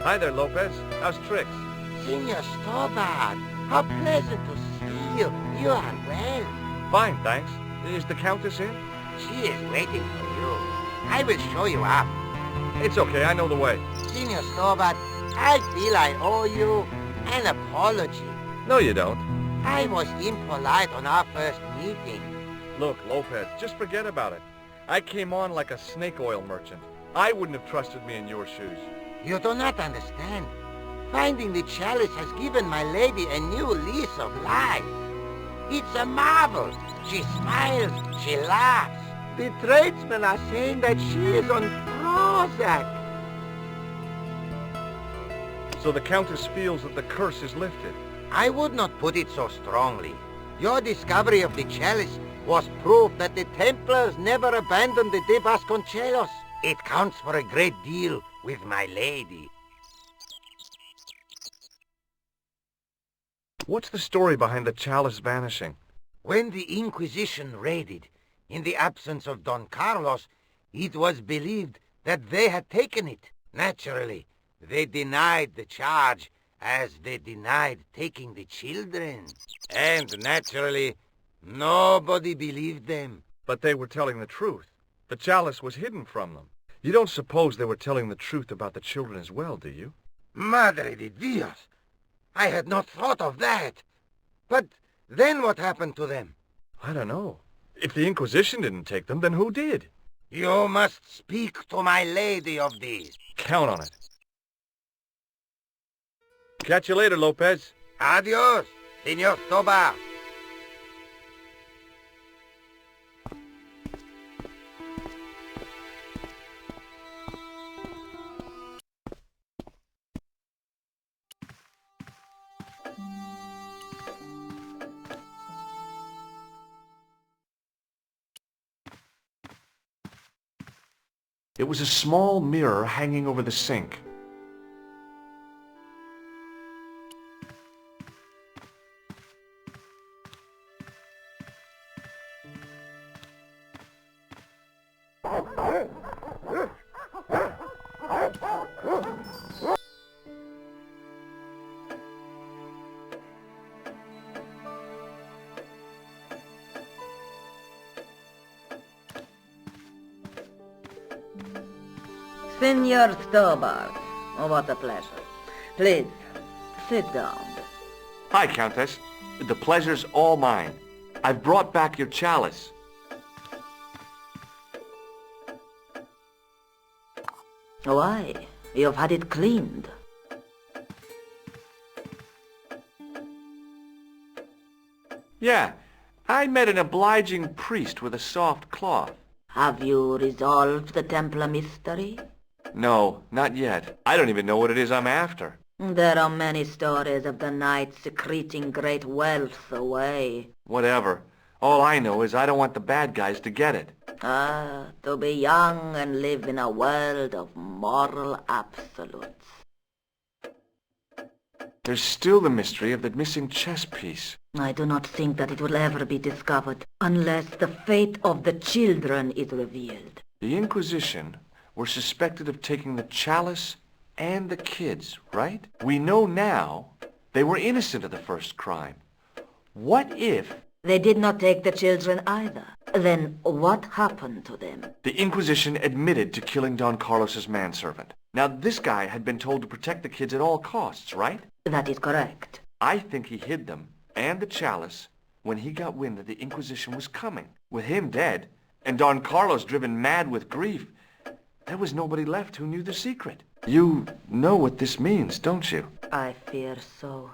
Hi there, Lopez. How's tricks? Senor Stobart, how pleasant to see you. You are well. Fine, thanks. Is the Countess in? She is waiting for you. I will show you up. It's okay, I know the way. Senor Stobart, I feel I owe you an apology. No, you don't. I was impolite on our first meeting. Look, Lopez, just forget about it. I came on like a snake oil merchant. I wouldn't have trusted me in your shoes. You do not understand. Finding the chalice has given my lady a new lease of life. It's a marvel. She smiles, she laughs. The tradesmen are saying that she is on Prozac. So the Countess feels that the curse is lifted. I would not put it so strongly. Your discovery of the chalice was proof that the Templars never abandoned the de Vasconcelos. It counts for a great deal with my lady. What's the story behind the chalice vanishing? When the Inquisition raided, in the absence of Don Carlos, it was believed that they had taken it. Naturally, they denied the charge, as they denied taking the children. And naturally, nobody believed them. But they were telling the truth. The chalice was hidden from them. You don't suppose they were telling the truth about the children as well, do you? Madre de Dios! I had not thought of that. But then what happened to them? I don't know. If the Inquisition didn't take them, then who did? You must speak to my lady of this. Count on it. Catch you later, Lopez. Adios, Senor Tobar. It was a small mirror hanging over the sink. Senor Stobart, what a pleasure. Please, sit down. Hi, Countess. The pleasure's all mine. I've brought back your chalice. Why? You've had it cleaned. Yeah, I met an obliging priest with a soft cloth. Have you resolved the Templar mystery? No, not yet. I don't even know what it is I'm after. There are many stories of the knights secreting great wealth away. Whatever. All I know is I don't want the bad guys to get it. Ah, to be young and live in a world of moral absolutes. There's still the mystery of the missing chess piece. I do not think that it will ever be discovered unless the fate of the children is revealed. The Inquisition were suspected of taking the chalice and the kids, right? We know now they were innocent of the first crime. What if... They did not take the children either. Then what happened to them? The Inquisition admitted to killing Don Carlos's manservant. Now this guy had been told to protect the kids at all costs, right? That is correct. I think he hid them and the chalice when he got wind that the Inquisition was coming. With him dead and Don Carlos driven mad with grief, there was nobody left who knew the secret. You know what this means, don't you? I fear so.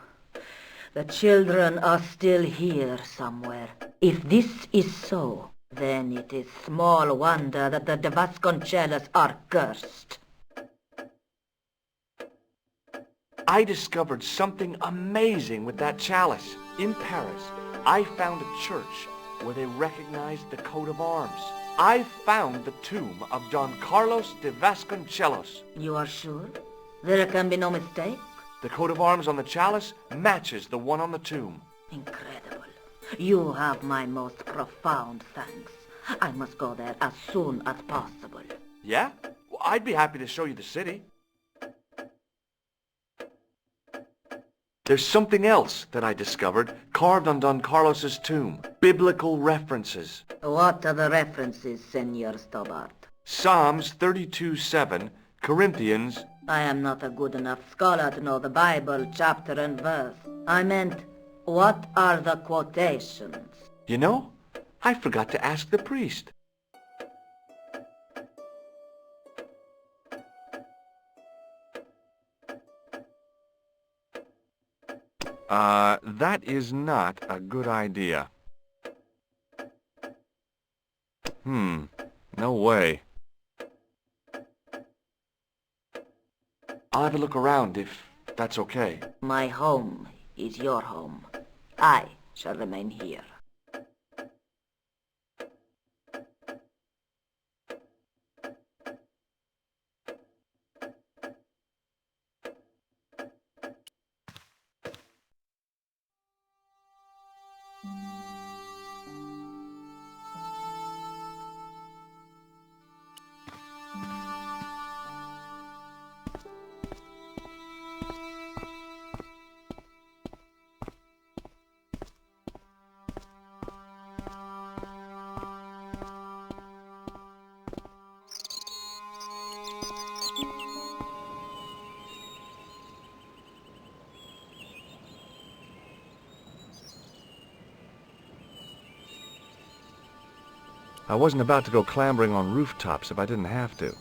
The children are still here somewhere. If this is so, then it is small wonder that the de Vasconcelos are cursed. I discovered something amazing with that chalice. In Paris, I found a church where they recognized the coat of arms. I found the tomb of Don Carlos de Vasconcelos. You are sure? There can be no mistake? The coat of arms on the chalice matches the one on the tomb. Incredible. You have my most profound thanks. I must go there as soon as possible. Yeah? Well, I'd be happy to show you the city. There's something else that I discovered, carved on Don Carlos's tomb. Biblical references. What are the references, Senor Stobart? Psalms 32:7, Corinthians. I am not a good enough scholar to know the Bible chapter and verse. I meant, what are the quotations? You know, I forgot to ask the priest. That is not a good idea. No way. I'll have a look around if that's okay. My home is your home. I shall remain here. I wasn't about to go clambering on rooftops if I didn't have to.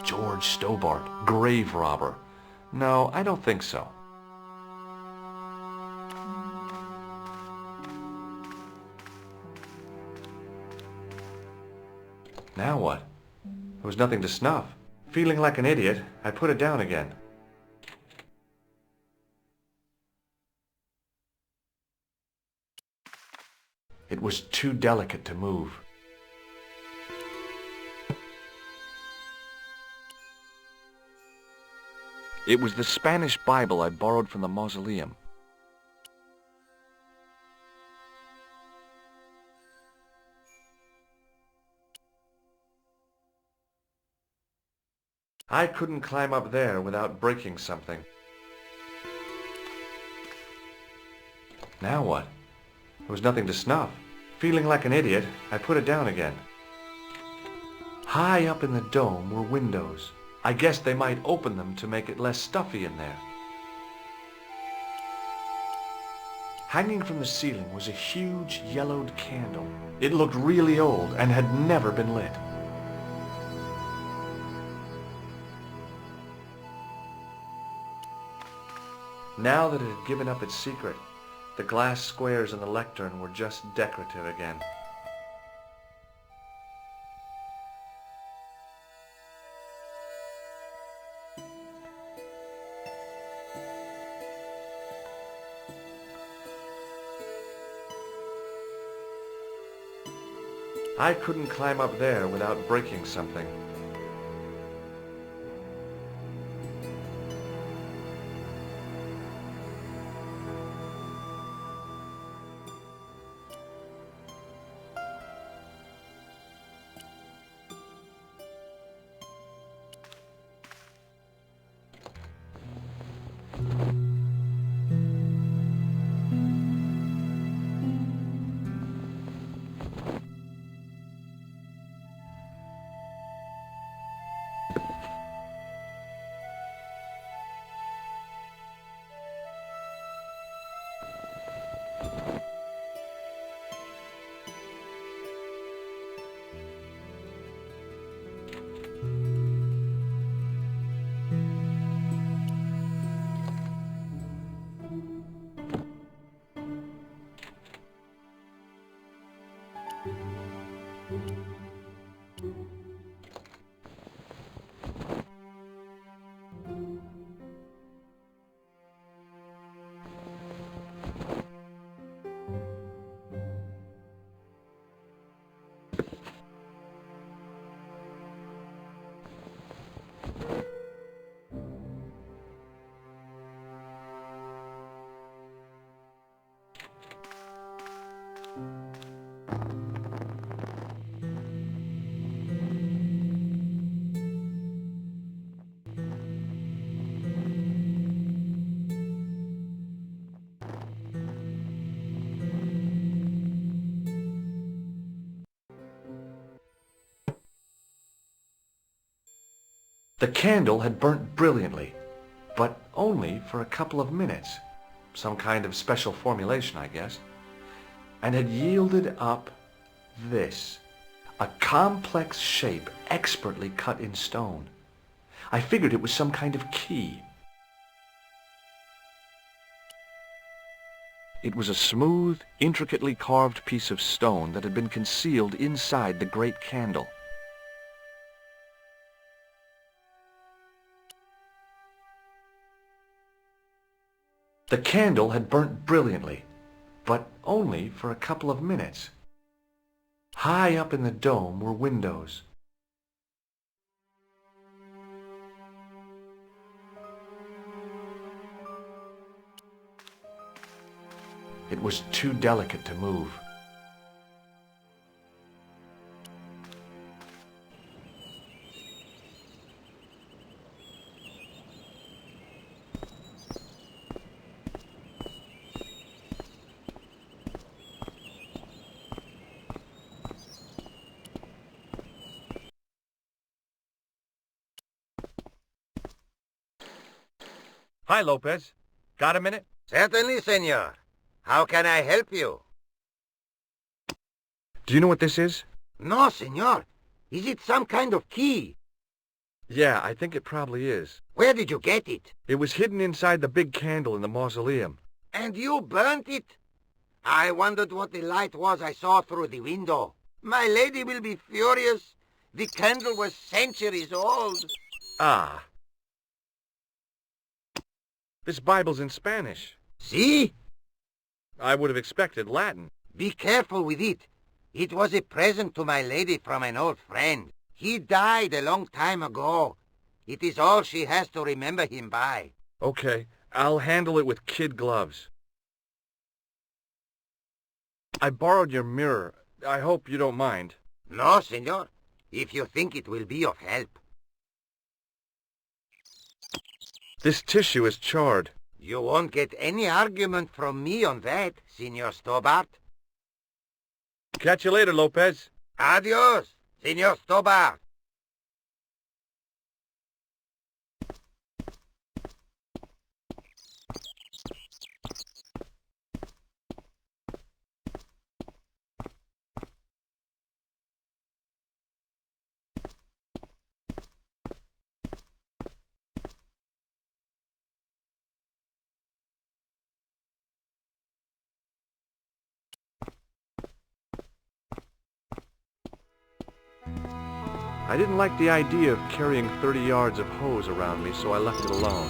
George Stobart, grave robber. No, I don't think so. Now what? There was nothing to snuff. Feeling like an idiot, I put it down again. It was too delicate to move. It was the Spanish Bible I borrowed from the mausoleum. I couldn't climb up there without breaking something. Now what? There was nothing to snuff. Feeling like an idiot, I put it down again. High up in the dome were windows. I guessed they might open them to make it less stuffy in there. Hanging from the ceiling was a huge yellowed candle. It looked really old and had never been lit. Now that it had given up its secret, the glass squares in the lectern were just decorative again. I couldn't climb up there without breaking something. The candle had burnt brilliantly, but only for a couple of minutes. Some kind of special formulation, I guess. And had yielded up this, a complex shape expertly cut in stone. I figured it was some kind of key. It was a smooth, intricately carved piece of stone that had been concealed inside the great candle. The candle had burnt brilliantly, but only for a couple of minutes. High up in the dome were windows. It was too delicate to move. Hi, Lopez. Got a minute? Certainly, senor. How can I help you? Do you know what this is? No, senor. Is it some kind of key? Yeah, I think it probably is. Where did you get it? It was hidden inside the big candle in the mausoleum. And you burnt it? I wondered what the light was I saw through the window. My lady will be furious. The candle was centuries old. Ah. This Bible's in Spanish. See? I would have expected Latin. Be careful with it. It was a present to my lady from an old friend. He died a long time ago. It is all she has to remember him by. Okay, I'll handle it with kid gloves. I borrowed your mirror. I hope you don't mind. No, senor. If you think it will be of help. This tissue is charred. You won't get any argument from me on that, Senor Stobart. Catch you later, Lopez. Adios, Senor Stobart. I didn't like the idea of carrying 30 yards of hose around me, so I left it alone.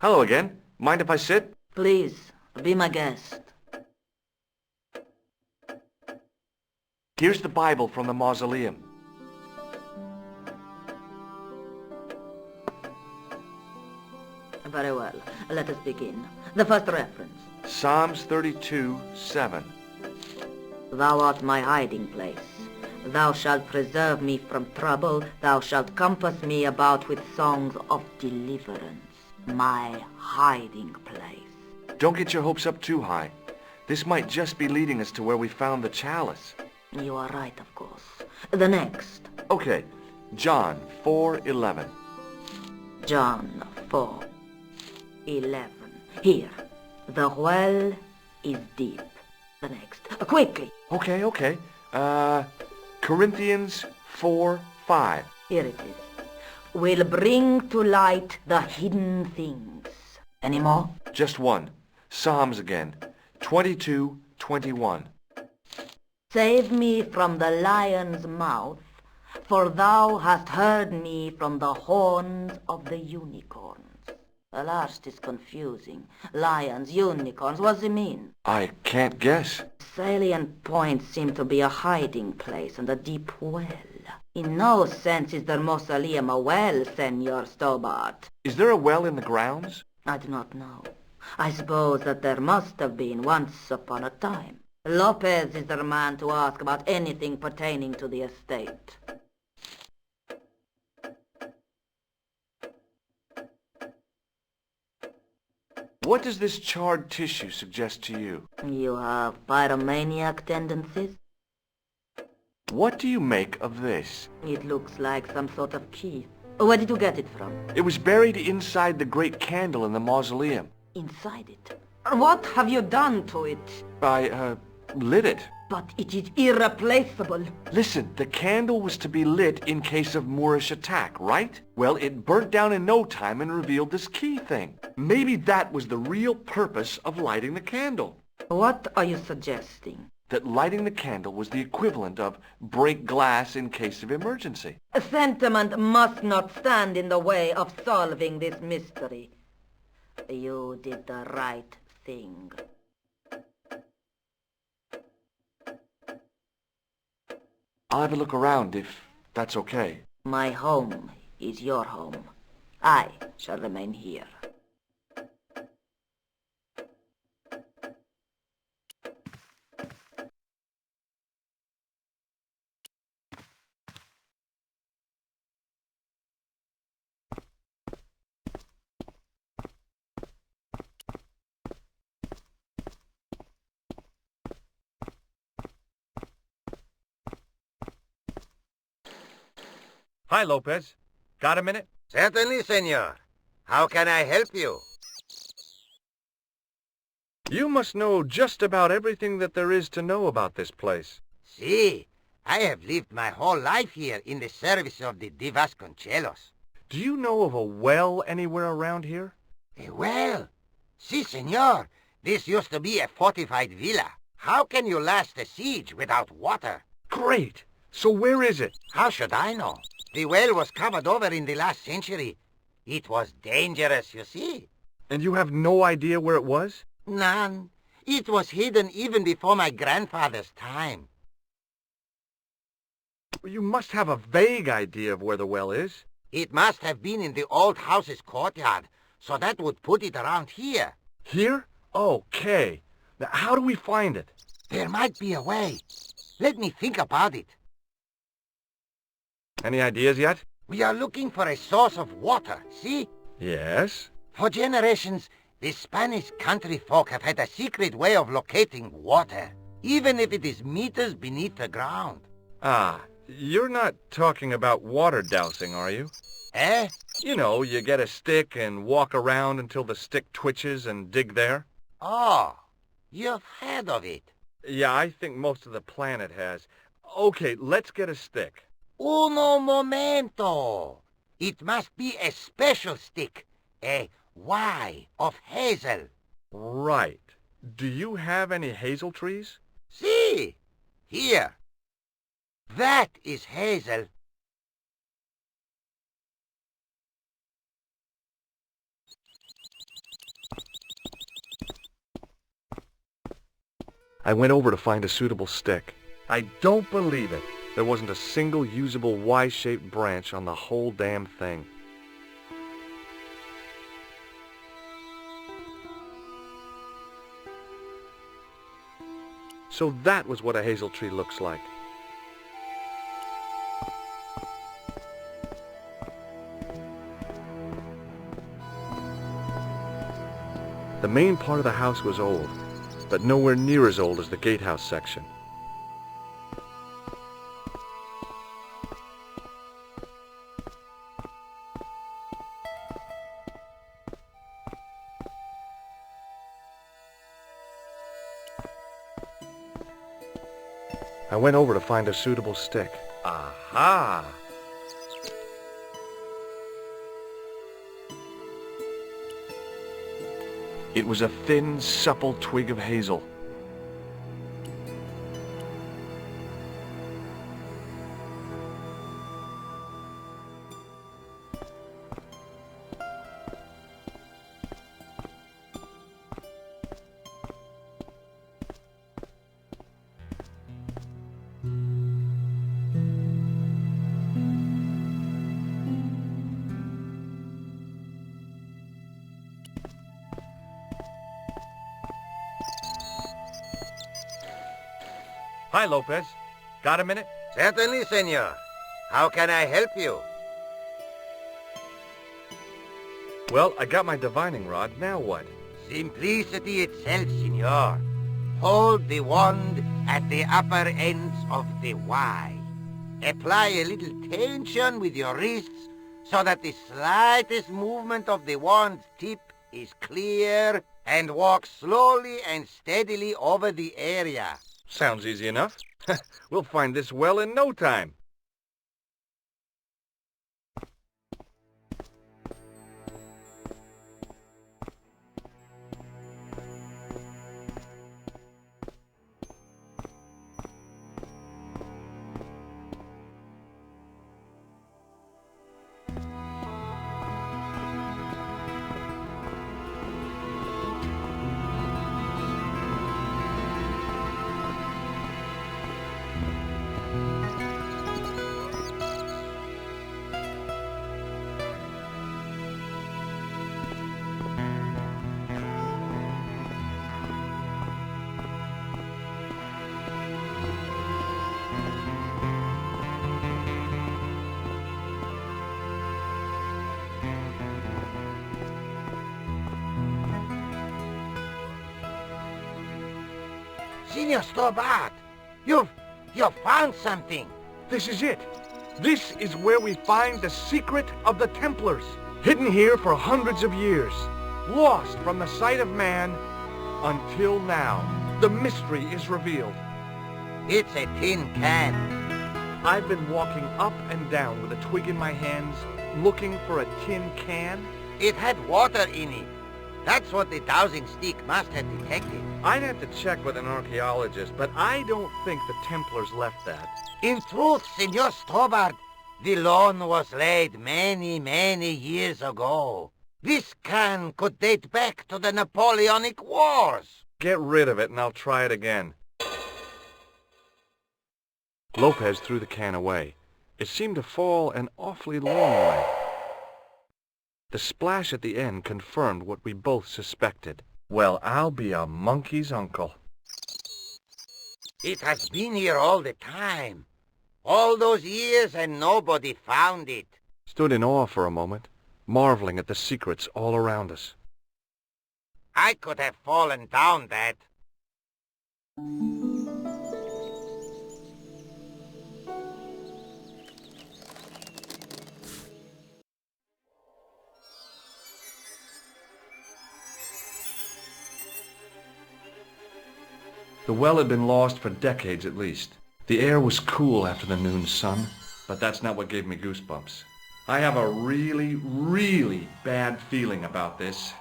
Hello again. Mind if I sit? Please, be my guest. Here's the Bible from the mausoleum. Very well. Let us begin. The first reference. Psalms 32:7. Thou art my hiding place. Thou shalt preserve me from trouble. Thou shalt compass me about with songs of deliverance. My hiding place. Don't get your hopes up too high. This might just be leading us to where we found the chalice. You are right, of course. The next. Okay, John 4:11. John 4:11. Here. The well is deep. The next. Quickly. Okay. Corinthians 4:5. Here it is. Will bring to light the hidden things. Any more? Just one. Psalms again. 22:21. Save me from the lion's mouth, for thou hast heard me from the horns of the unicorns. Alas, it is confusing. Lions, unicorns, what's it mean? I can't guess. Salient points seem to be a hiding place and a deep well. In no sense is their mausoleum a well, Senor Stobart. Is there a well in the grounds? I do not know. I suppose that there must have been once upon a time. Lopez is the man to ask about anything pertaining to the estate. What does this charred tissue suggest to you? You have pyromaniac tendencies? What do you make of this? It looks like some sort of key. Where did you get it from? It was buried inside the great candle in the mausoleum. Inside it? What have you done to it? I, lit it. But it is irreplaceable. Listen, the candle was to be lit in case of Moorish attack, right? Well, it burnt down in no time and revealed this key thing. Maybe that was the real purpose of lighting the candle. What are you suggesting? That lighting the candle was the equivalent of break glass in case of emergency. Sentiment must not stand in the way of solving this mystery. You did the right thing. I'll have a look around if that's okay. My home is your home. I shall remain here. Hi, Lopez. Got a minute? Certainly, senor. How can I help you? You must know just about everything that there is to know about this place. See, I have lived my whole life here in the service of the Vasconcelos. Do you know of a well anywhere around here? A well? Si, senor. This used to be a fortified villa. How can you last a siege without water? Great! So where is it? How should I know? The well was covered over in the last century. It was dangerous, you see. And you have no idea where it was? None. It was hidden even before my grandfather's time. You must have a vague idea of where the well is. It must have been in the old house's courtyard, so that would put it around here. Here? Okay. Now, how do we find it? There might be a way. Let me think about it. Any ideas yet? We are looking for a source of water, see? Yes. For generations, the Spanish country folk have had a secret way of locating water, even if it is meters beneath the ground. Ah, you're not talking about water dousing, are you? Eh? You know, you get a stick and walk around until the stick twitches and dig there. Oh, you've heard of it. Yeah, I think most of the planet has. Okay, let's get a stick. Uno momento. It must be a special stick, a Y of hazel. Right. Do you have any hazel trees? See? Here. That is hazel. I went over to find a suitable stick. I don't believe it. There wasn't a single usable Y-shaped branch on the whole damn thing. So that was what a hazel tree looks like. The main part of the house was old, but nowhere near as old as the gatehouse section. I went over to find a suitable stick. Aha! It was a thin, supple twig of hazel. Hi, Lopez. Got a minute? Certainly, senor. How can I help you? Well, I got my divining rod. Now what? Simplicity itself, senor. Hold the wand at the upper ends of the Y. Apply a little tension with your wrists so that the slightest movement of the wand's tip is clear, and walk slowly and steadily over the area. Sounds easy enough. We'll find this well in no time. Senor Stobart, you've found something. This is it. This is where we find the secret of the Templars. Hidden here for hundreds of years. Lost from the sight of man until now. The mystery is revealed. It's a tin can. I've been walking up and down with a twig in my hands, looking for a tin can. It had water in it. That's what the dowsing stick must have detected. I'd have to check with an archaeologist, but I don't think the Templars left that. In truth, Senor Stobart, the loan was laid many, many years ago. This can could date back to the Napoleonic Wars. Get rid of it and I'll try it again. Lopez threw the can away. It seemed to fall an awfully long way. The splash at the end confirmed what we both suspected. Well, I'll be a monkey's uncle. It has been here all the time. All those years and nobody found it. Stood in awe for a moment, marveling at the secrets all around us. I could have fallen down that. The well had been lost for decades at least. The air was cool after the noon sun, but that's not what gave me goosebumps. I have a really, really bad feeling about this.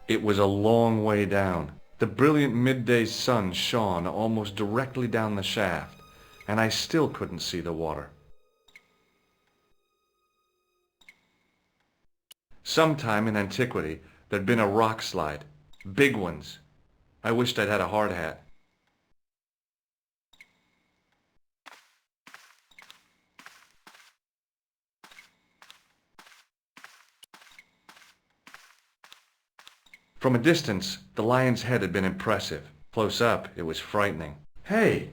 It was a long way down. The brilliant midday sun shone almost directly down the shaft, and I still couldn't see the water. Sometime in antiquity, there'd been a rock slide. Big ones. I wished I'd had a hard hat. From a distance, the lion's head had been impressive. Close up, it was frightening. Hey,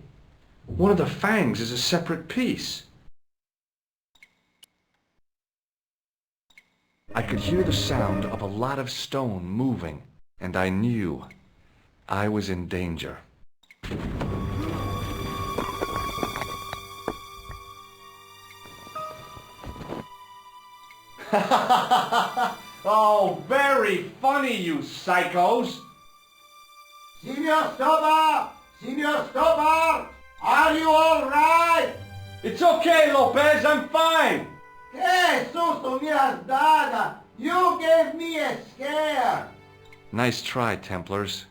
one of the fangs is a separate piece. I could hear the sound of a lot of stone moving, and I knew I was in danger. Oh, very funny, you psychos! Senor Stobart! Senor Stobart! Are you all right? It's okay, Lopez, I'm fine! Que susto me has dado! You gave me a scare! Nice try, Templars.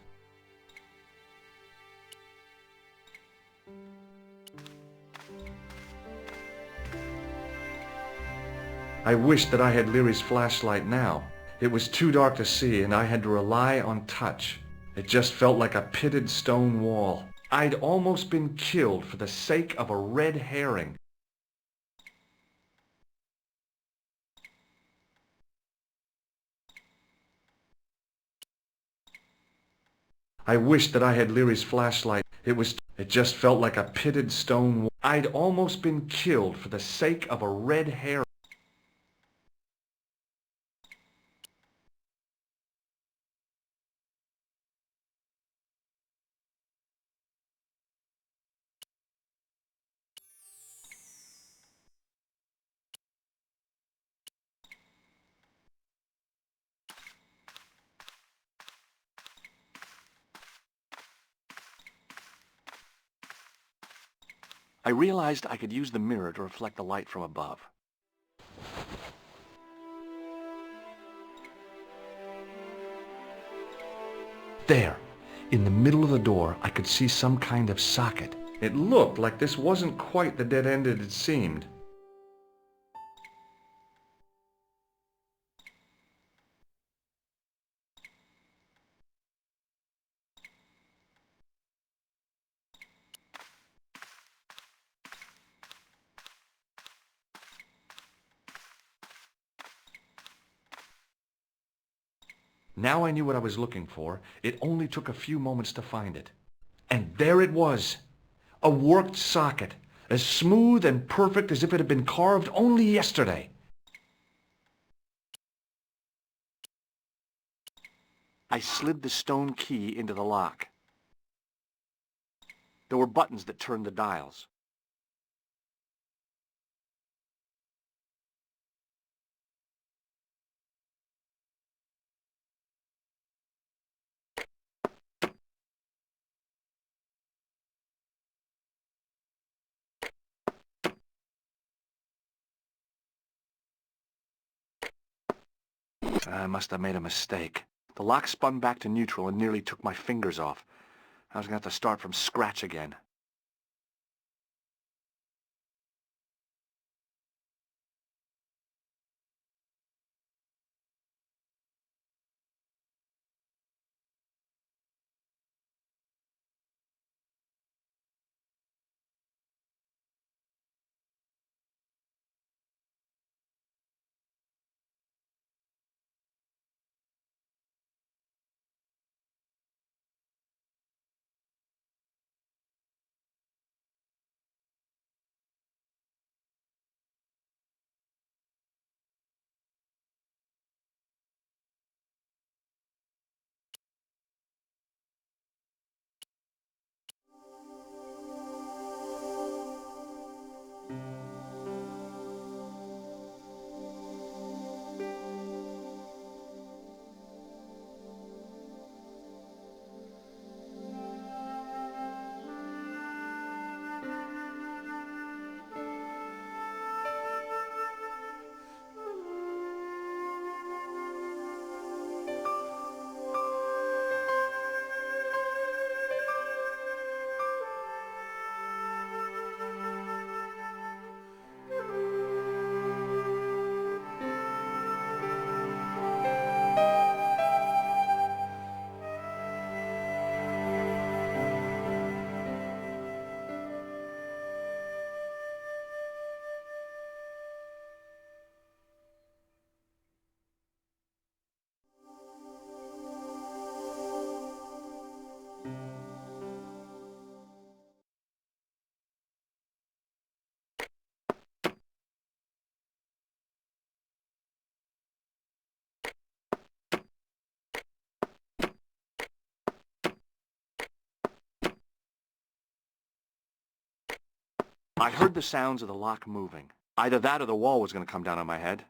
I wished that I had Leary's flashlight now. It was too dark to see, and I had to rely on touch. It just felt like a pitted stone wall. I'd almost been killed for the sake of a red herring. I wished that I had Leary's flashlight. It just felt like a pitted stone wall. I'd almost been killed for the sake of a red hair. I realized I could use the mirror to reflect the light from above. There, in the middle of the door, I could see some kind of socket. It looked like this wasn't quite the dead end it had seemed. Now I knew what I was looking for. It only took a few moments to find it. And there it was, a worked socket, as smooth and perfect as if it had been carved only yesterday. I slid the stone key into the lock. There were buttons that turned the dials. I must have made a mistake. The lock spun back to neutral and nearly took my fingers off. I was going to have to start from scratch again. I heard the sounds of the lock moving. Either that or the wall was going to come down on my head.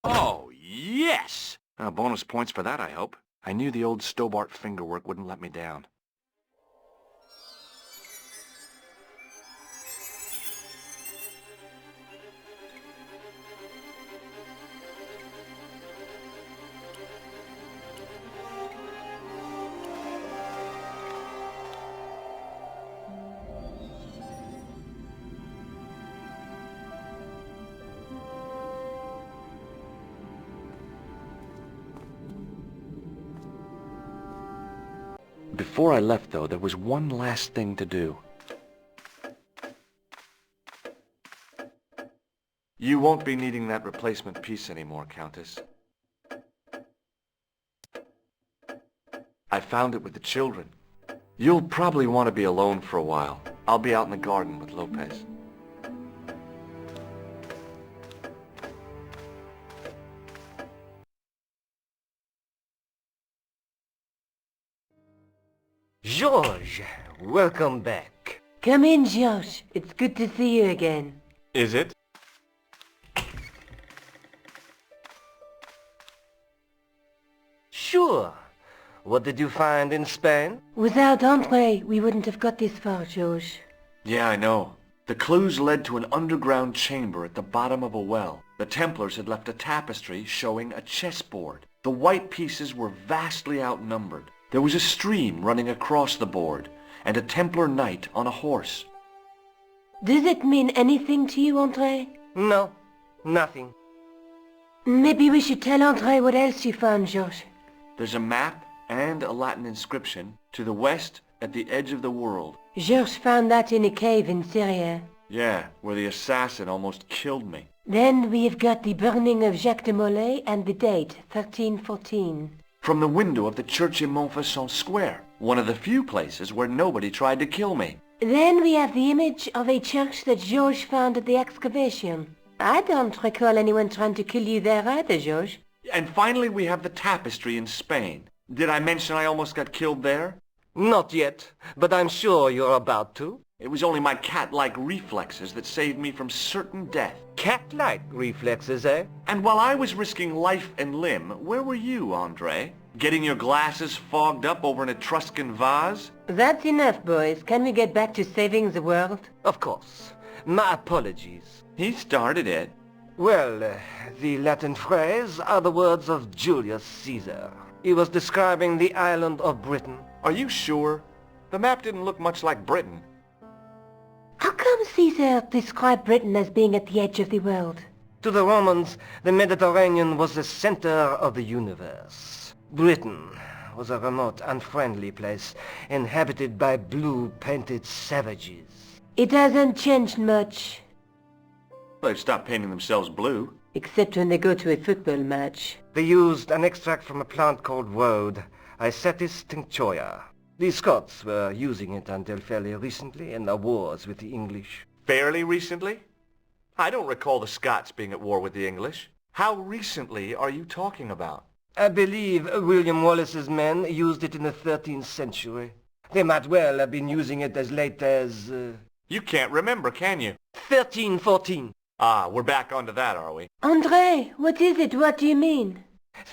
Oh, yes! Bonus points for that, I hope. I knew the old Stobart fingerwork wouldn't let me down. Before I left, though, there was one last thing to do. You won't be needing that replacement piece anymore, Countess. I found it with the children. You'll probably want to be alone for a while. I'll be out in the garden with Lopez. George, welcome back. Come in, George. It's good to see you again. Is it? Sure. What did you find in Spain? Without Andre, we wouldn't have got this far, George. Yeah, I know. The clues led to an underground chamber at the bottom of a well. The Templars had left a tapestry showing a chessboard. The white pieces were vastly outnumbered. There was a stream running across the board, and a Templar knight on a horse. Does it mean anything to you, Andre? No, nothing. Maybe we should tell Andre what else you found, George. There's a map and a Latin inscription to the west at the edge of the world. George found that in a cave in Syria. Yeah, where the assassin almost killed me. Then we've got the burning of Jacques de Molay and the date, 1314. From the window of the church in Montfaucon Square, one of the few places where nobody tried to kill me. Then we have the image of a church that George found at the excavation. I don't recall anyone trying to kill you there either, George. And finally we have the tapestry in Spain. Did I mention I almost got killed there? Not yet, but I'm sure you're about to. It was only my cat-like reflexes that saved me from certain death. Cat-like reflexes, eh? And while I was risking life and limb, where were you, Andre? Getting your glasses fogged up over an Etruscan vase? That's enough, boys. Can we get back to saving the world? Of course. My apologies. He started it. Well, the Latin phrase are the words of Julius Caesar. He was describing the island of Britain. Are you sure? The map didn't look much like Britain. How come Caesar described Britain as being at the edge of the world? To the Romans, the Mediterranean was the center of the universe. Britain was a remote, unfriendly place, inhabited by blue-painted savages. It hasn't changed much. They've stopped painting themselves blue. Except when they go to a football match. They used an extract from a plant called woad, Icetis tinctoria. The Scots were using it until fairly recently in their wars with the English. Fairly recently? I don't recall the Scots being at war with the English. How recently are you talking about? I believe William Wallace's men used it in the 13th century. They might well have been using it as late as... You can't remember, can you? 1314. Ah, we're back onto that, are we? Andre, what is it? What do you mean?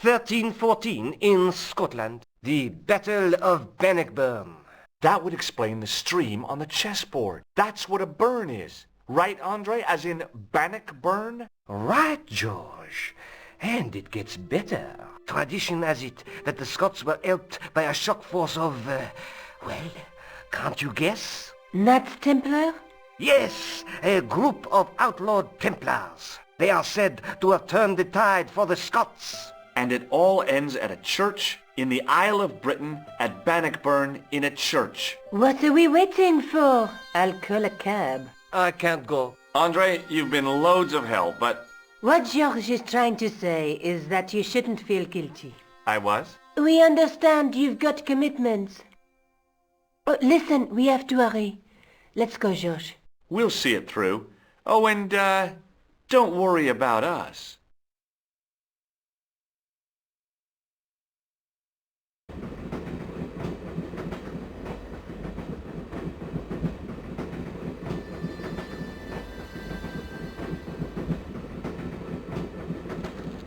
1314 in Scotland. The Battle of Bannockburn. That would explain the stream on the chessboard. That's what a burn is. Right, Andre? As in Bannockburn? Right, George. And it gets better. Tradition has it that the Scots were helped by a shock force of, well, can't you guess? Knights Templar? Yes, a group of outlawed Templars. They are said to have turned the tide for the Scots. And it all ends at a church in the Isle of Britain at Bannockburn in a church. What are we waiting for? I'll call a cab. I can't go. Andre, you've been loads of help, but... What George is trying to say is that you shouldn't feel guilty. I was? We understand you've got commitments. Oh, listen, we have to hurry. Let's go, George. We'll see it through. Oh, and, don't worry about us.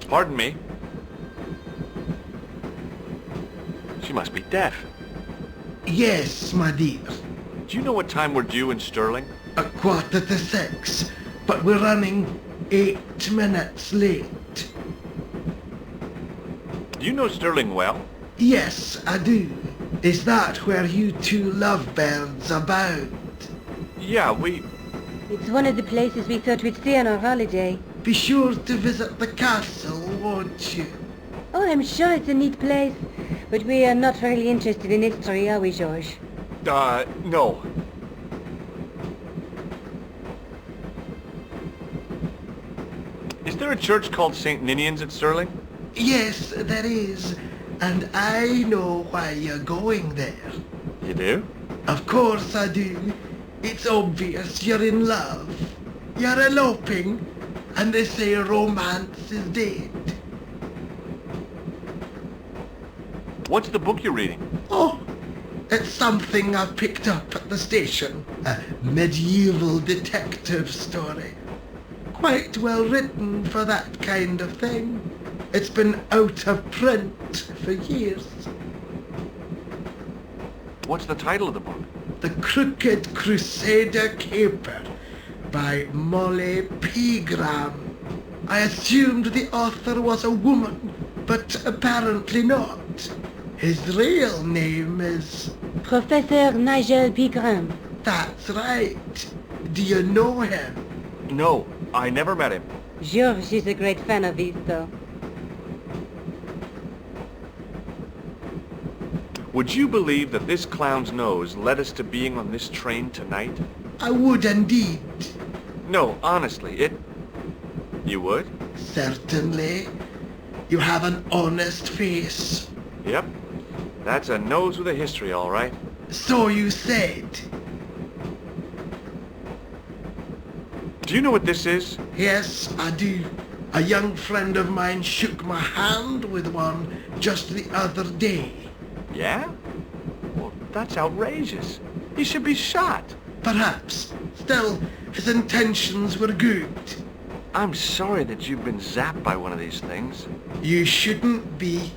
Pardon me. She must be deaf. Yes, my dear. Do you know what time we're due in Stirling? 6:15, but we're running 8 minutes late. Do you know Stirling well? Yes, I do. Is that where you two lovebirds abound? Yeah, we... It's one of the places we thought we'd stay on our holiday. Be sure to visit the castle, won't you? Oh, I'm sure it's a neat place. But we are not really interested in history, are we, George? No. Is there a church called St. Ninian's at Stirling? Yes, there is. And I know why you're going there. You do? Of course I do. It's obvious you're in love. You're eloping, and they say romance is dead. What's the book you're reading? Oh, it's something I picked up at the station. A medieval detective story. Quite well written for that kind of thing. It's been out of print for years. What's the title of the book? The Crooked Crusader Caper by Molly Pegram. I assumed the author was a woman, but apparently not. His real name is... Professor Nigel Pegram. That's right. Do you know him? No, I never met him. George is a great fan of his, though. Would you believe that this clown's nose led us to being on this train tonight? I would indeed. No, honestly, You would? Certainly. You have an honest face. Yep. That's a nose with a history, all right. So you said. Do you know what this is? Yes, I do. A young friend of mine shook my hand with one just the other day. Yeah? Well, that's outrageous. He should be shot. Perhaps. Still, his intentions were good. I'm sorry that you've been zapped by one of these things. You shouldn't be.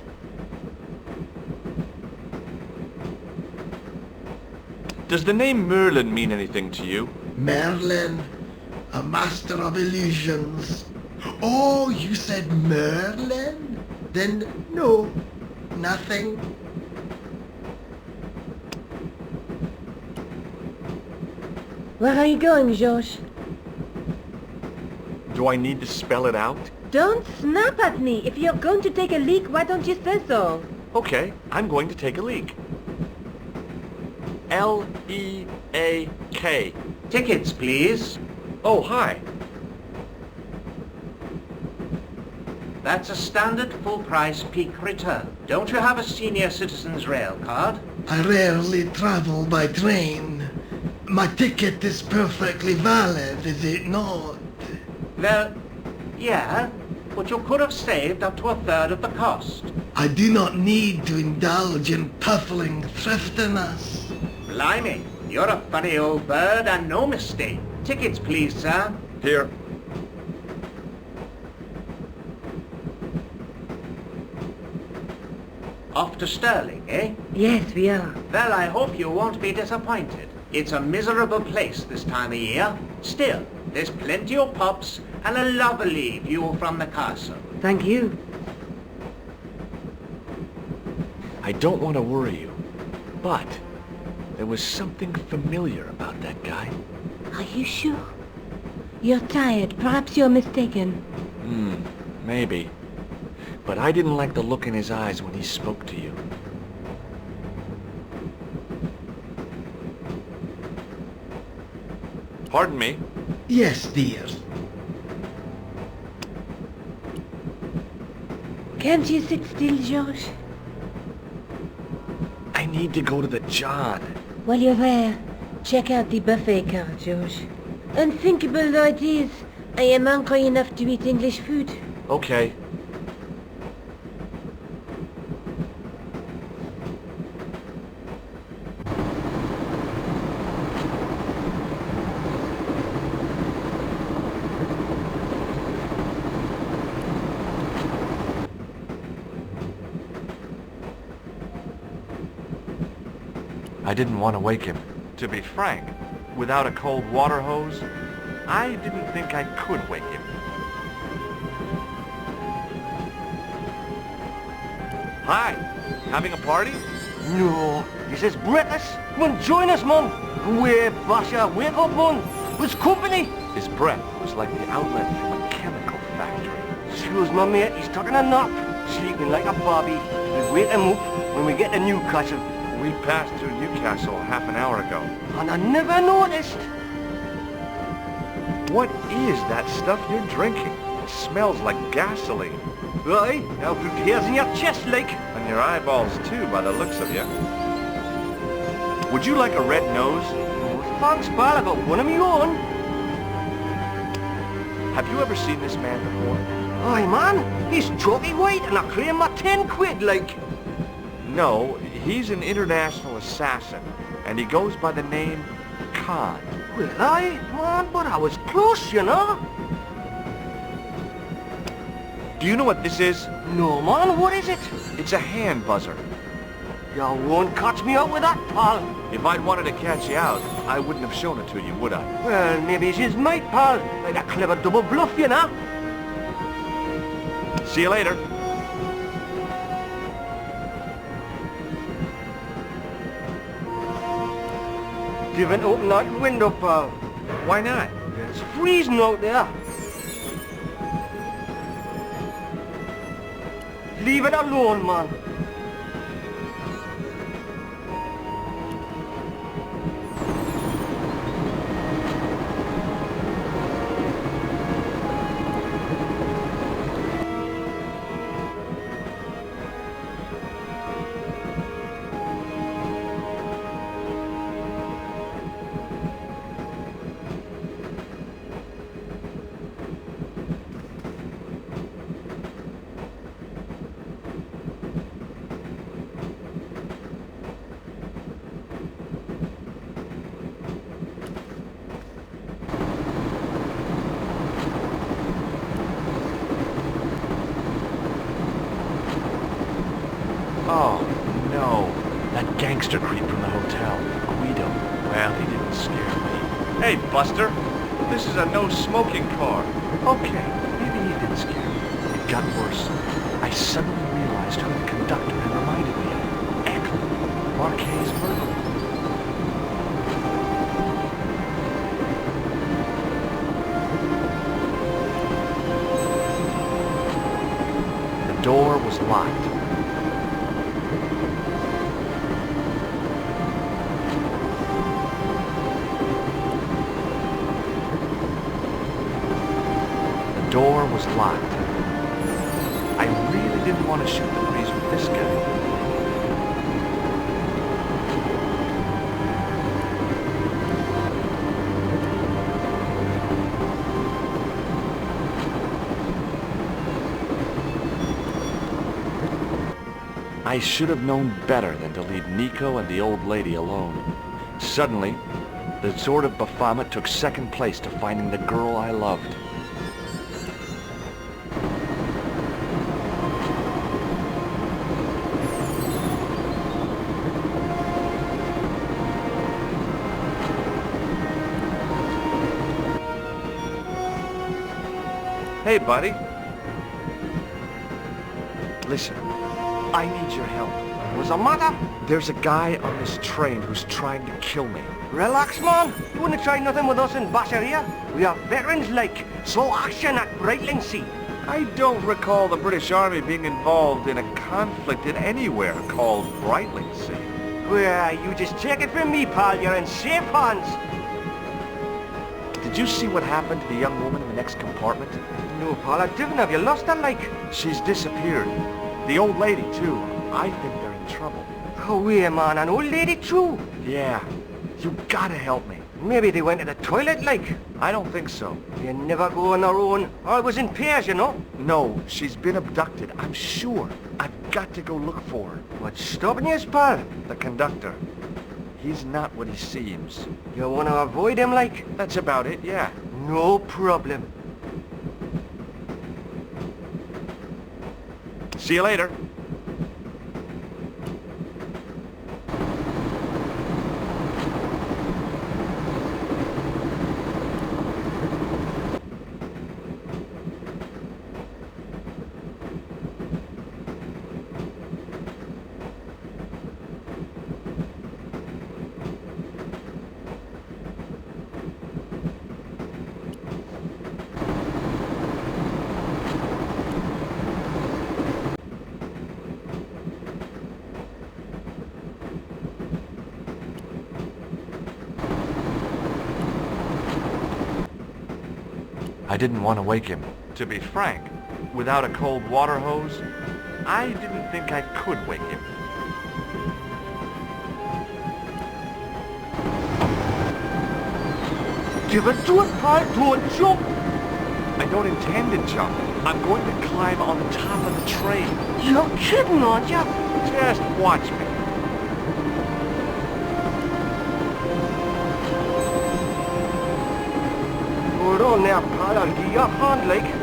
Does the name Merlin mean anything to you? Merlin, a master of illusions. Oh, you said Merlin? Then no, nothing. Where are you going, George? Do I need to spell it out? Don't snap at me. If you're going to take a leak, why don't you say so? Okay, I'm going to take a leak. L-E-A-K. Tickets, please. Oh, hi. That's a standard full-price peak return. Don't you have a senior citizen's rail card? I rarely travel by train. My ticket is perfectly valid, is it not? Well, yeah, but you could have saved up to a third of the cost. I do not need to indulge in puffling thriftiness. Blimey, you're a funny old bird and no mistake. Tickets, please, sir. Here. Off to Stirling, eh? Yes, we are. Well, I hope you won't be disappointed. It's a miserable place this time of year. Still, there's plenty of pubs and a lovely view from the castle. Thank you. I don't want to worry you, but there was something familiar about that guy. Are you sure? You're tired. Perhaps you're mistaken. Maybe. But I didn't like the look in his eyes when he spoke to you. Pardon me. Yes, dear. Can't you sit still, George? I need to go to the John. While you're there, check out the buffet card, George. Unthinkable though it is, I am hungry enough to eat English food. Okay. I didn't want to wake him. To be frank, without a cold water hose, I didn't think I could wake him. Hi, having a party? No, this is breakfast. Come on, join us, man. Wake, Basha, wake up, man. It's company. His breath was like the outlet from a chemical factory. Excuse my mate, he's taking a nap. Sleeping like a bobby. We'll wake him up when we get to Newcastle. We passed through Newcastle half an hour ago. And I never noticed. What is that stuff you're drinking? It smells like gasoline. Right, now put hairs in your chest, like. And your eyeballs, too, by the looks of you. Would you like a red nose? Oh, thanks, pal. I got one of my own. Have you ever seen this man before? Aye, man. He's chalky white and I claim my 10 quid, like. No, he's an international assassin, and he goes by the name Khan. Well, aye, man, but I was close, you know. Do you know what this is? No, man, what is it? It's a hand buzzer. You won't catch me out with that, pal. If I'd wanted to catch you out, I wouldn't have shown it to you, would I? Well, maybe it's his mate, pal. Like a clever double bluff, you know. See you later. Give it open that window, pal. Why not? It's freezing out there. Leave it alone, man. Oh, no. That gangster creep from the hotel. Guido. Well, he didn't scare me. Hey, Buster. This is a no-smoking car. Okay, maybe he didn't scare me. It got worse. I suddenly realized who the conductor had reminded me of. Eklund. Marquet's murderer. The door was locked. The door was locked. I really didn't want to shoot the breeze with this guy. I should have known better than to leave Nico and the old lady alone. Suddenly, the sword of Baphomet took second place to finding the girl I loved. Hey, buddy. Listen, I need your help. What's the matter? There's a guy on this train who's trying to kill me. Relax, man. You wouldn't try nothing with us in Basha here. We are veterans like, so action at Brightling Sea. I don't recall the British Army being involved in a conflict in anywhere called Brightling Sea. Well, you just take it from me, pal. You're in safe hands. Did you see what happened to the young woman in the next compartment? No, pal, I didn't. Have you lost her, like? She's disappeared. The old lady, too. I think they're in trouble. Oh, yeah, man. An old lady, too. Yeah. You gotta help me. Maybe they went to the toilet, like. I don't think so. You never go on their own. Always in pairs, you know. No, she's been abducted. I'm sure. I've got to go look for her. What's stopping you, pal? The conductor. He's not what he seems. You want to avoid him, like? That's about it, yeah. No problem. See you later. I didn't want to wake him. To be frank, without a cold water hose, I didn't think I could wake him. Tu veux tout prendre to a jump? I don't intend to jump. I'm going to climb on top of the train. You're kidding, aren't you? Just watch me. Hold on now, pal. I'll give you a hand, like.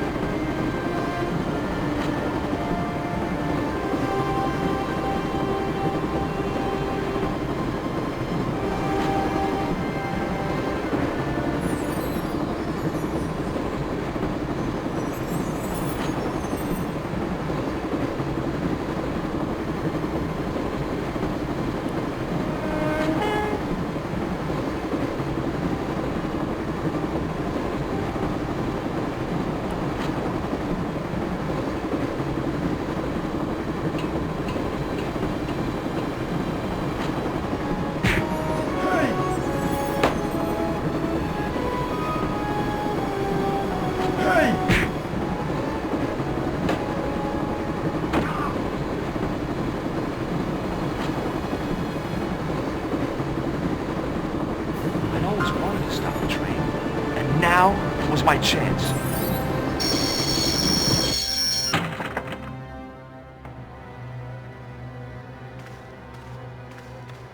Now was my chance.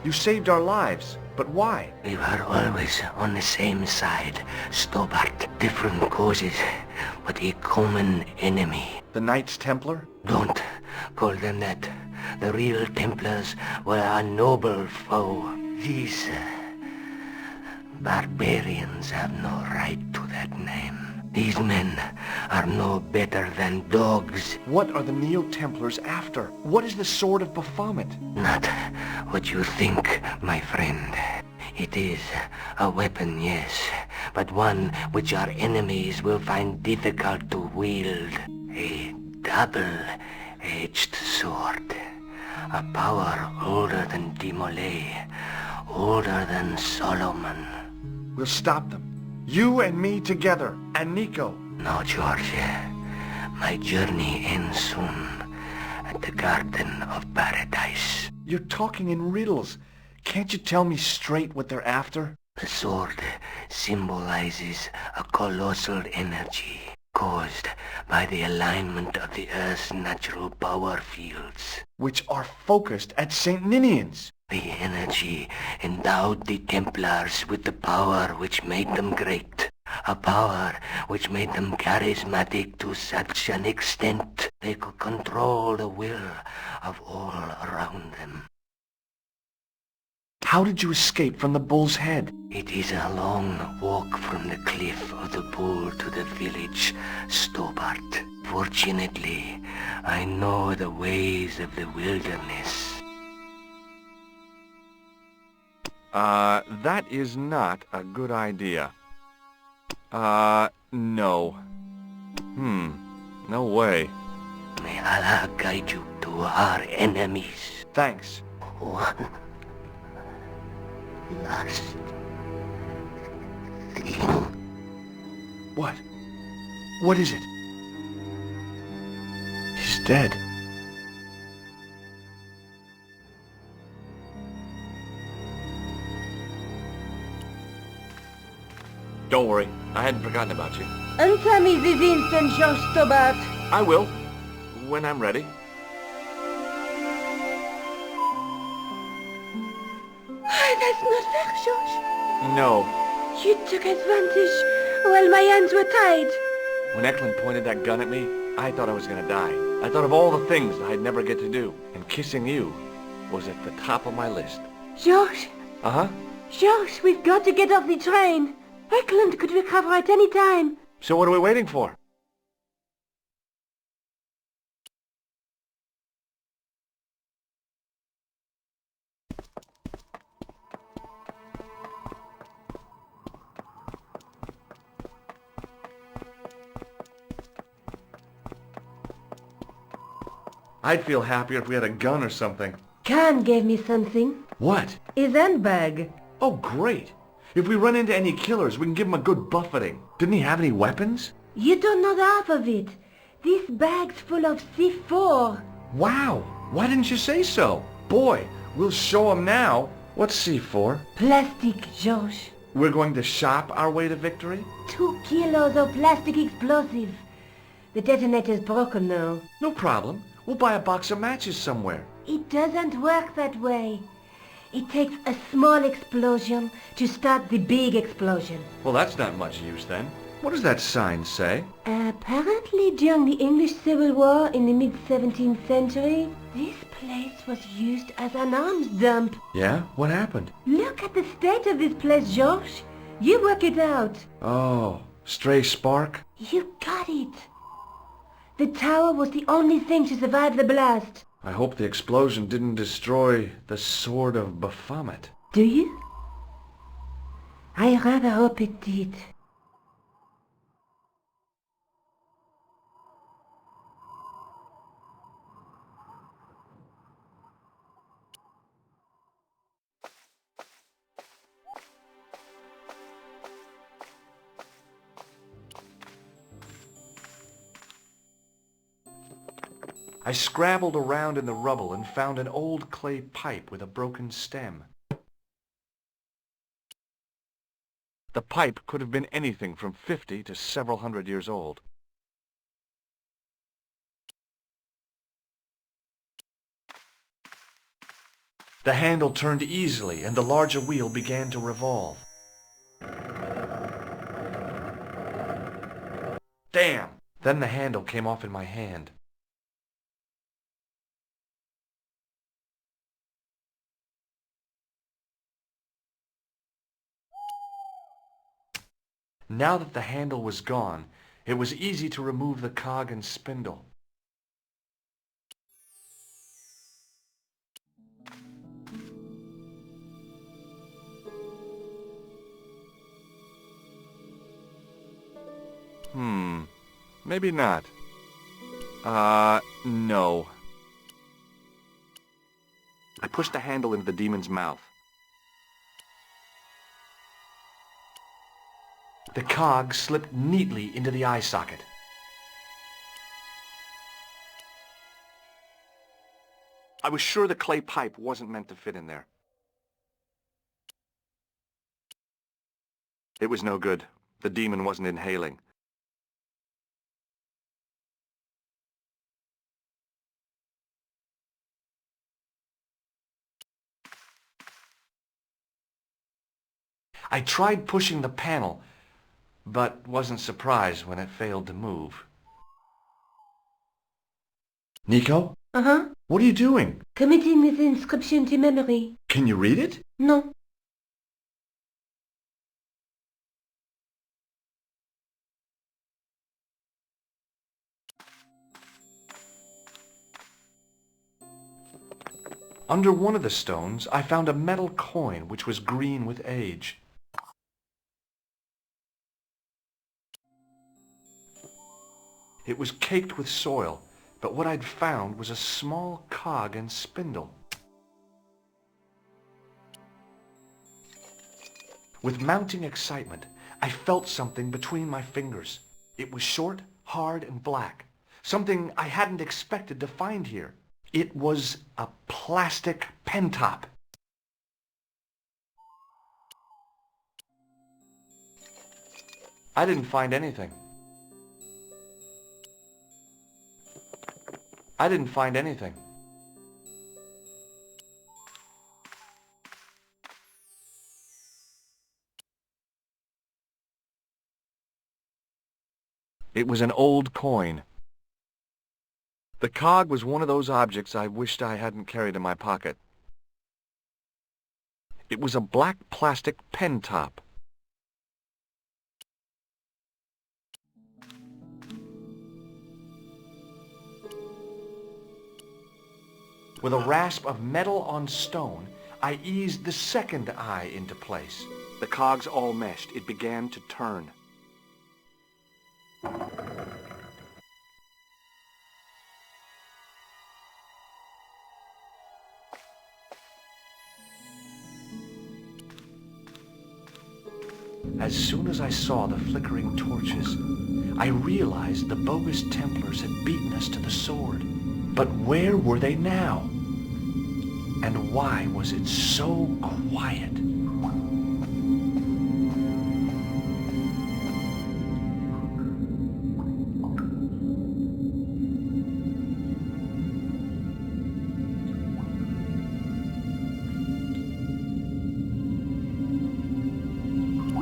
You saved our lives, but why? We were always on the same side, Stobart. Different causes, but a common enemy. The Knights Templar? Don't call them that. The real Templars were a noble foe. These barbarians have no right to that name. These men are no better than dogs. What are the Neo-Templars after? What is the Sword of Baphomet? Not what you think, my friend. It is a weapon, yes, but one which our enemies will find difficult to wield. A double-edged sword. A power older than Demolay, older than Solomon. We'll stop them. You and me together, and Nico. No, George. My journey ends soon at the Garden of Paradise. You're talking in riddles. Can't you tell me straight what they're after? The sword symbolizes a colossal energy caused by the alignment of the Earth's natural power fields. Which are focused at St. Ninian's. The energy endowed the Templars with the power which made them great. A power which made them charismatic to such an extent they could control the will of all around them. How did you escape from the Bull's Head? It is a long walk from the cliff of the Bull to the village, Stobart. Fortunately, I know the ways of the wilderness. That is not a good idea. No. No way. May Allah guide you to our enemies. Thanks. One last thing. What? What is it? He's dead. Don't worry, I hadn't forgotten about you. Answer me this instant, George Stobart. I will, when I'm ready. That's not fair, George. No. You took advantage while my hands were tied. When Eklund pointed that gun at me, I thought I was gonna die. I thought of all the things I'd never get to do, and kissing you was at the top of my list. George. Uh-huh. George, we've got to get off the train. Eklund could recover at any time. So what are we waiting for? I'd feel happier if we had a gun or something. Khan gave me something. What? His handbag. Oh, great. If we run into any killers, we can give them a good buffeting. Didn't he have any weapons? You don't know the half of it. This bag's full of C4. Wow! Why didn't you say so? Boy, we'll show 'em now. What's C4? Plastic, George. We're going to shop our way to victory? 2 kilos of plastic explosive. The detonator's broken now. No problem. We'll buy a box of matches somewhere. It doesn't work that way. It takes a small explosion to start the big explosion. Well, that's not much use then. What does that sign say? Apparently during the English Civil War in the mid-17th century, this place was used as an arms dump. Yeah? What happened? Look at the state of this place, George. You work it out. Oh, stray spark? You got it. The tower was the only thing to survive the blast. I hope the explosion didn't destroy the sword of Baphomet. Do you? I rather hope it did. I scrabbled around in the rubble and found an old clay pipe with a broken stem. The pipe could have been anything from 50 to several hundred years old. The handle turned easily and the larger wheel began to revolve. Damn! Then the handle came off in my hand. Now that the handle was gone, it was easy to remove the cog and spindle. Maybe not. No. I pushed the handle into the demon's mouth. The cog slipped neatly into the eye socket. I was sure the clay pipe wasn't meant to fit in there. It was no good. The demon wasn't inhaling. I tried pushing the panel, but wasn't surprised when it failed to move. Nico? Uh-huh. What are you doing? Committing this inscription to memory. Can you read it? No. Under one of the stones, I found a metal coin which was green with age. It was caked with soil, but what I'd found was a small cog and spindle. With mounting excitement, I felt something between my fingers. It was short, hard, and black. Something I hadn't expected to find here. It was a plastic pen top. I didn't find anything. I didn't find anything. It was an old coin. The cog was one of those objects I wished I hadn't carried in my pocket. It was a black plastic pen top. With a rasp of metal on stone, I eased the second eye into place. The cogs all meshed. It began to turn. As soon as I saw the flickering torches, I realized the bogus Templars had beaten us to the sword. But where were they now? And why was it so quiet?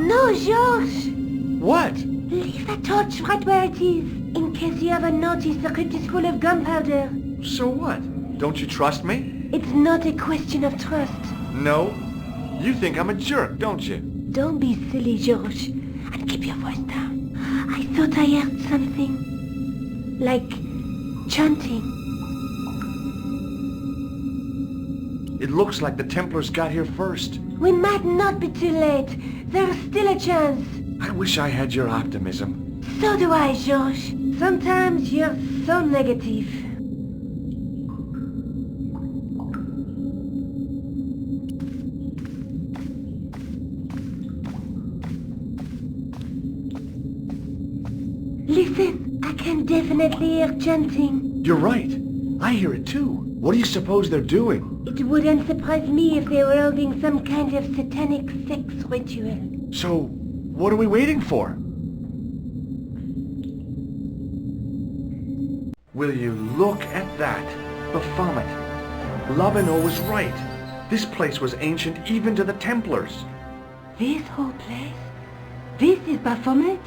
No, George! What? Leave the torch right where it is, in case you haven't noticed the crypt is full of gunpowder. So what? Don't you trust me? It's not a question of trust. No? You think I'm a jerk, don't you? Don't be silly, George, and keep your voice down. I thought I heard something. Like chanting. It looks like the Templars got here first. We might not be too late. There's still a chance. I wish I had your optimism. So do I, George. Sometimes you're so negative. Listen, I can definitely hear chanting. You're right. I hear it too. What do you suppose they're doing? It wouldn't surprise me if they were holding some kind of satanic sex ritual. So, what are we waiting for? Will you look at that? Baphomet. Labino was right. This place was ancient even to the Templars. This whole place? This is Baphomet?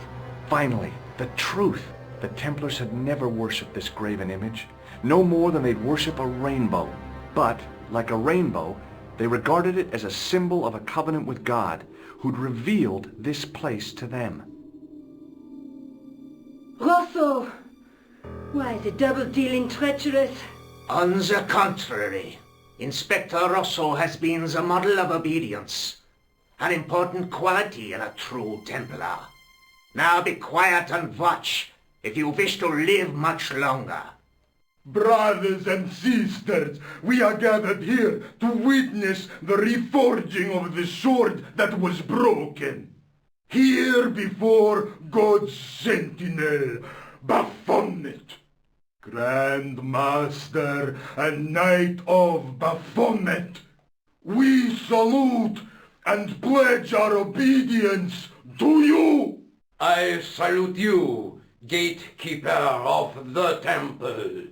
Finally, the truth. The Templars had never worshipped this graven image, no more than they'd worship a rainbow. But, like a rainbow, they regarded it as a symbol of a covenant with God, who'd revealed this place to them. Rosso! Why, the double-dealing treacherous? On the contrary, Inspector Rosso has been the model of obedience, an important quality in a true Templar. Now be quiet and watch, if you wish to live much longer. Brothers and sisters, we are gathered here to witness the reforging of the sword that was broken. Here before God's sentinel, Baphomet. Grand Master and Knight of Baphomet, we salute and pledge our obedience to you. I salute you, gatekeeper of the temple.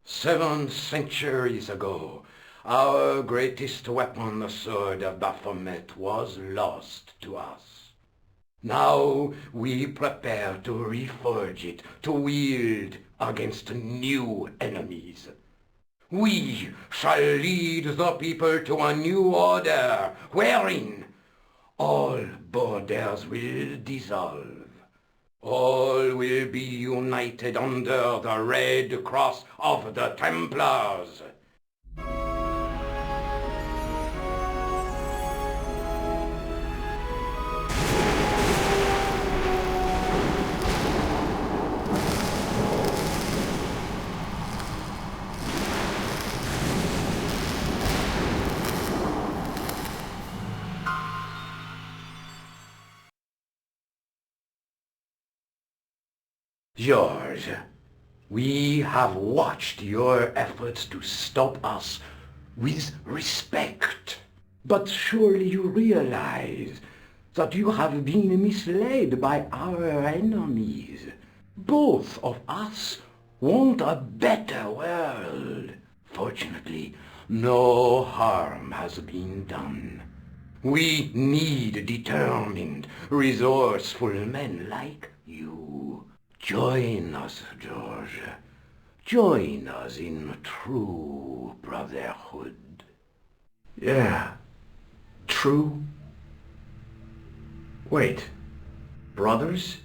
7 centuries ago, our greatest weapon, the sword of Baphomet, was lost to us. Now we prepare to reforge it, to wield against new enemies. We shall lead the people to a new order, wherein all borders will dissolve. All will be united under the red cross of the Templars. George, we have watched your efforts to stop us with respect. But surely you realize that you have been misled by our enemies. Both of us want a better world. Fortunately, no harm has been done. We need determined, resourceful men like you. Join us, George. Join us in true brotherhood. Yeah. True. Wait. Brothers?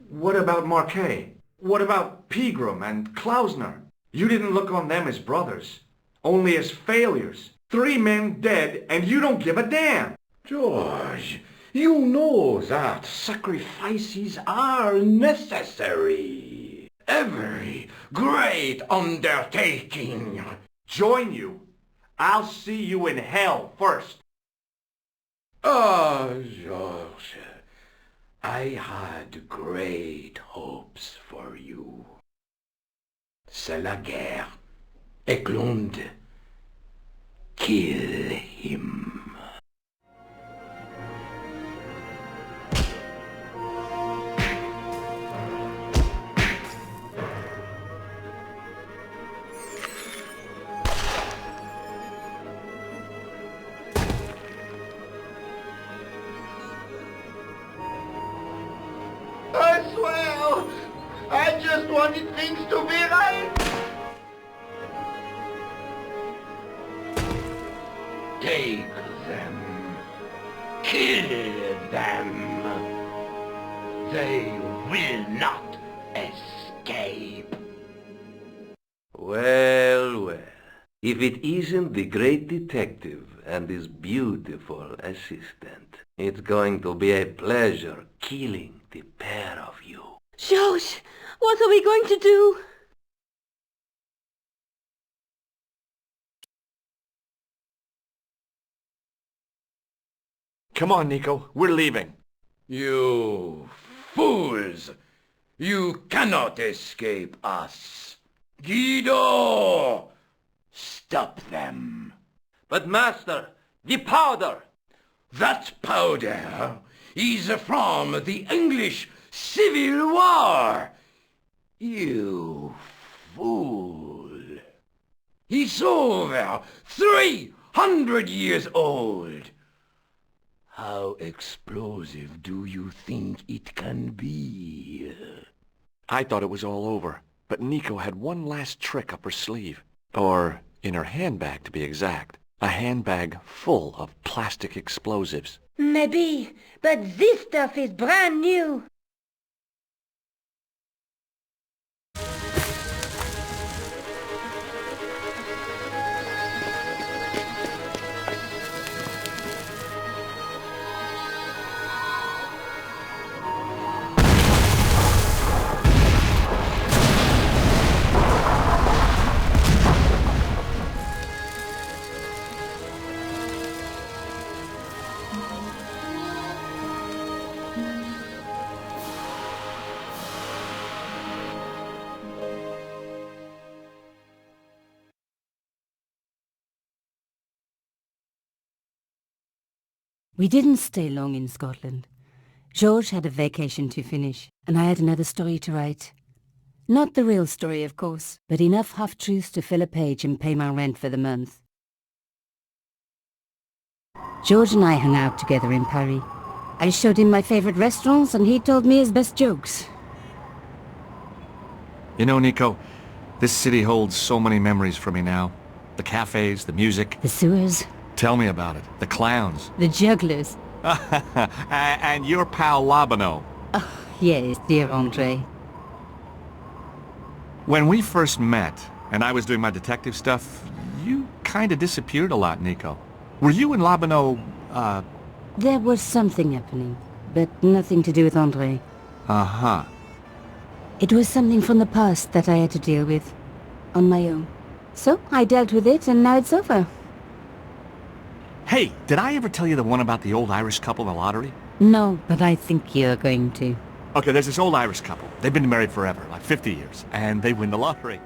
What about Marquet? What about Pegram and Klausner? You didn't look on them as brothers, only as failures. 3 men dead, and you don't give a damn. George, you know that sacrifices are necessary. Every great undertaking. Join you? I'll see you in hell first. Oh, George, I had great hopes for you. C'est la guerre. Eklund, kill him. I swear, I just wanted things to be right. Take them. Kill them. They will not escape. Well, well. If it isn't the great detective and his beautiful assistant, it's going to be a pleasure killing the pair of you. George, what are we going to do? Come on, Nico. We're leaving. You fools! You cannot escape us. Guido! Stop them. But master, the powder! That powder is from the English Civil War. You fool. He's over 300 years old. How explosive do you think it can be? I thought it was all over, but Nico had one last trick up her sleeve. Or in her handbag, to be exact. A handbag full of plastic explosives. Maybe, but this stuff is brand new. We didn't stay long in Scotland. George had a vacation to finish, and I had another story to write. Not the real story, of course, but enough half-truths to fill a page and pay my rent for the month. George and I hung out together in Paris. I showed him my favorite restaurants, and he told me his best jokes. You know, Nico, this city holds so many memories for me now. The cafes, the music. The sewers. Tell me about it. The clowns. The jugglers. And your pal Labano. Oh, yes, dear Andre. When we first met, and I was doing my detective stuff, you kind of disappeared a lot, Nico. Were you and Labano, There was something happening, but nothing to do with Andre. Uh-huh. It was something from the past that I had to deal with, on my own. So, I dealt with it, and now it's over. Hey, did I ever tell you the one about the old Irish couple in the lottery? No, but I think you're going to. Okay, there's this old Irish couple. They've been married forever, like 50 years, and they win the lottery.